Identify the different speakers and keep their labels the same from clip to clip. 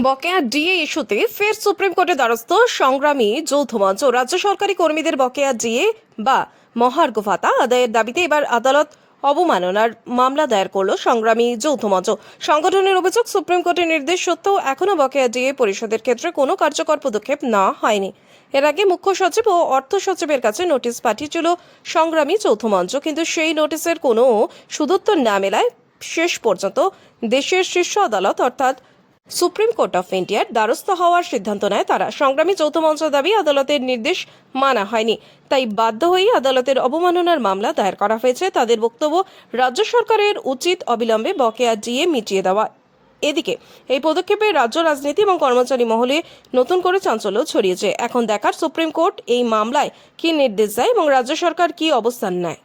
Speaker 1: বকেয়া ডিএ ইস্যুতে ফের সুপ্রিম কোর্টে দ্বারস্থ সংগ্রামী যৌথ মঞ্চ। রাজ্য সরকারি কর্মীদের বকেয়া ডিএ বা মহার্ঘ ভাতা আদায়ের দাবিতে এবার আদালত অবমাননার মামলা দায়ের করল সংগ্রামী যৌথ মঞ্চ। সংগঠনের অভিযোগ, সুপ্রিম কোর্টের নির্দেশ সত্ত্বেও এখনও বকেয়া ডিএ পরিশোধের ক্ষেত্রে কোনো কার্যকর পদক্ষেপ নেওয়া হয়নি। এর আগে মুখ্য সচিব ও অর্থ সচিবের কাছে নোটিশ পাঠিয়েছিল সংগ্রামী যৌথ মঞ্চ, কিন্তু সেই নোটিশের কোনো সুদুত্তর না মেলায় শেষ পর্যন্ত দেশের শীর্ষ আদালত অর্থাৎ সুপ্রিম কোর্ট অফ ইন্ডিয়ার দ্বারস্থ হওয়ার সিদ্ধান্ত নেয় তারা। সংগ্রামী যৌথ মঞ্চ দাবি, আদালতের নির্দেশ মানা হয়নি, তাই বাধ্য হয়েই আদালতের অবমাননার মামলা দায়ের করা হয়েছে। তাদের বক্তব্য, রাজ্য সরকারের উচিত অবিলম্বে বকেয়া ডিএ মিটিয়ে দেওয়া। এদিকে এই পদক্ষেপে রাজ্য রাজনীতি এবং কর্মচারী মহলে নতুন করে চাঞ্চল্য ছড়িয়েছে। এখন দেখার সুপ্রিম কোর্ট এই মামলায় কী নির্দেশ দেয় এবং রাজ্য সরকার কী অবস্থান নেয়।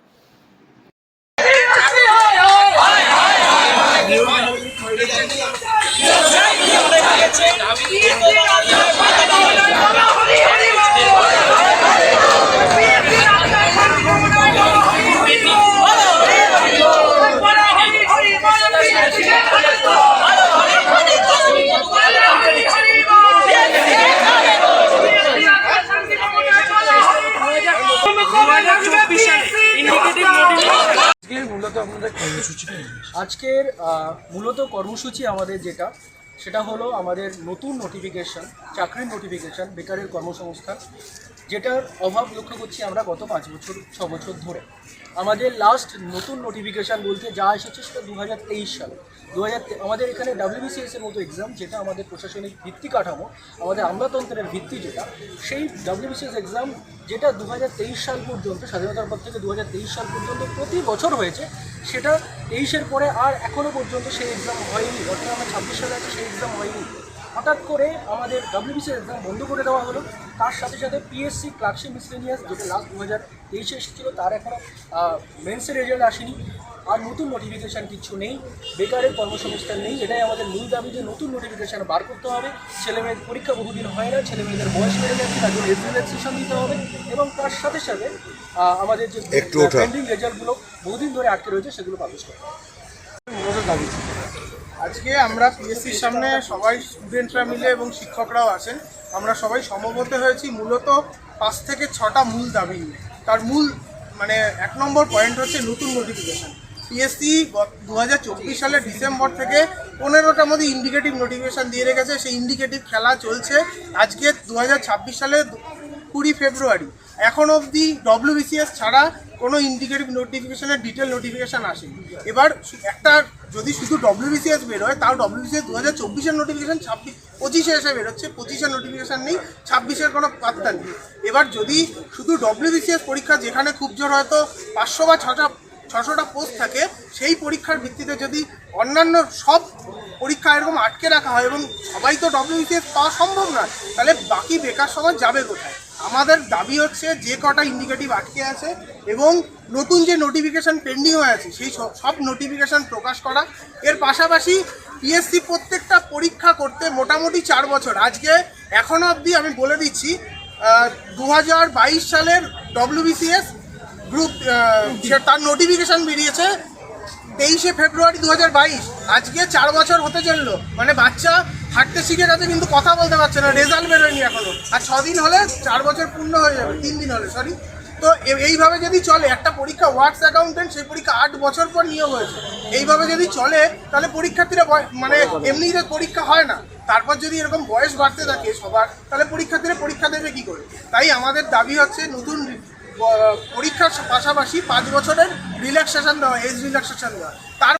Speaker 2: আজকের মূলত কর্মসূচি আমাদের সেটা হলো আমাদের নতুন নোটিফিকেশন, চাকরির নোটিফিকেশন, বেকারের কর্মসংস্থান, যেটার অভাব লক্ষ্য করছি আমরা গত 5-6 বছর ধরে। আমাদের লাস্ট নতুন নোটিফিকেশান বলতে যা এসেছে সেটা 2023 সালে। আমাদের এখানে WBCS এর মতো এক্সাম, যেটা আমাদের প্রশাসনিক ভিত্তি কাঠামো, আমাদের আমলাতন্ত্রের ভিত্তি সেই WBCS এক্সাম যেটা 2023 সাল পর্যন্ত, স্বাধীনতার পর থেকে 2023 সাল পর্যন্ত প্রতি বছর হয়েছে, সেটা 23-এর পরে আর এখনও পর্যন্ত সেই এক্সাম হয়নি। অর্থাৎ আমরা 26 সালে আছে, সেই এক্সাম হয়নি। হঠাৎ করে আমাদের WBCS এক্সাম বন্ধ করে দেওয়া হলো। তার সাথে সাথে PSC ক্লার্কশিপ মিসলেনিয়াস, যেটা লাস্ট 2023-এ এসেছিলো, তার এখনও মেন্সের রেজাল্ট আসেনি। আর নতুন নোটিফিকেশান কিছু নেই, বেকারের কর্মসংস্থান নেই। এটাই আমাদের মূল দাবি যে নতুন নোটিফিকেশান বার করতে হবে। ছেলেমেয়েদের পরীক্ষা বহুদিন হয় না, ছেলেমেয়েদের বয়স বেড়ে যাচ্ছে, তাদের রিল্যাক্সেশন দিতে হবে। এবং তার সাথে সাথে আমাদের যে পেন্ডিং রেজাল্টগুলো বহুদিন ধরে আটকে রয়েছে, সেগুলো পাবলিশ করতে হবে।
Speaker 3: দাবি আজকে আমরা PSCর সামনে সবাই স্টুডেন্টরা মিলে এবং শিক্ষকরাও আছেন, আমরা সবাই সমবেত হয়েছি মূলত 5 থেকে 6টা মূল দাবি। তার মূল 1 নম্বর পয়েন্ট হচ্ছে নতুন নোটিফিকেশান। PSC 2024 সালের ডিসেম্বর থেকে 15টার মধ্যে ইন্ডিকেটিভ নোটিফিকেশান দিয়ে রেখেছে। সেই ইন্ডিকেটিভ খেলা চলছে। আজকে 2026 সালের 20 ফেব্রুয়ারি, এখন অবধি WBCS ছাড়া কোনো ইন্ডিকেটিভ নোটিফিকেশানের ডিটেল নোটিফিকেশান আসেনি। এবার একটা যদি শুধু WBCS বেরোয়, তাও WBCS 2024-এর নোটিফিকেশান 25-এ এসে বেরোচ্ছে, 25-এর নোটিফিকেশান নেই, 26-এর কোনো পাত্তা নেই। এবার যদি শুধু WBCS পরীক্ষা, যেখানে খুব জোর হয়তো 500 বা 600টা পোস্ট থাকে, সেই পরীক্ষার ভিত্তিতে যদি অন্যান্য সব পরীক্ষা এরকম আটকে রাখা হয় এবং সবাই তো WBCS পাওয়া সম্ভব নয়, তাহলে বাকি বেকার সমাজ যাবে কোথায়? আমাদের দাবি হচ্ছে যে কটা ইন্ডিকেটিভ আটকে আছে এবং নতুন যে নোটিফিকেশান পেন্ডিং হয়ে আছে, সেই সব নোটিফিকেশান প্রকাশ করা। এর পাশাপাশি PSC প্রত্যেকটা পরীক্ষা করতে মোটামুটি 4 বছর। আজকে এখনও অবধি আমি বলে দিচ্ছি, 2022 সালের WBCS গ্রুপ তার নোটিফিকেশান বেরিয়েছে 23শে ফেব্রুয়ারি 2022। আজকে 4 বছর হতে চললো, বাচ্চা হাঁটতে শিখে গেছে কিন্তু কথা বলতে পারছে না, রেজাল্ট বেরোয়নি এখনও। আর 6 দিন হলে 4 বছর পূর্ণ হয়ে যাবে, 3 দিন হলে, সরি। তো এইভাবে যদি চলে, একটা পরীক্ষা ওয়ার্কস অ্যাকাউন্টেন্ট, সেই পরীক্ষা 8 বছর পর নিয়োগ হয়েছে। এইভাবে যদি চলে, তাহলে পরীক্ষার্থীরা এমনিতে পরীক্ষা হয় না, তারপর যদি এরকম বয়স বাড়তে থাকে সবার, তাহলে পরীক্ষার্থীরা পরীক্ষা দেবে কী করে? তাই আমাদের দাবি হচ্ছে নতুন পরীক্ষার পাশাপাশি 5 বছরের রিল্যাক্সেশন দেওয়া, এজ রিল্যাক্সেশন দেওয়া। তার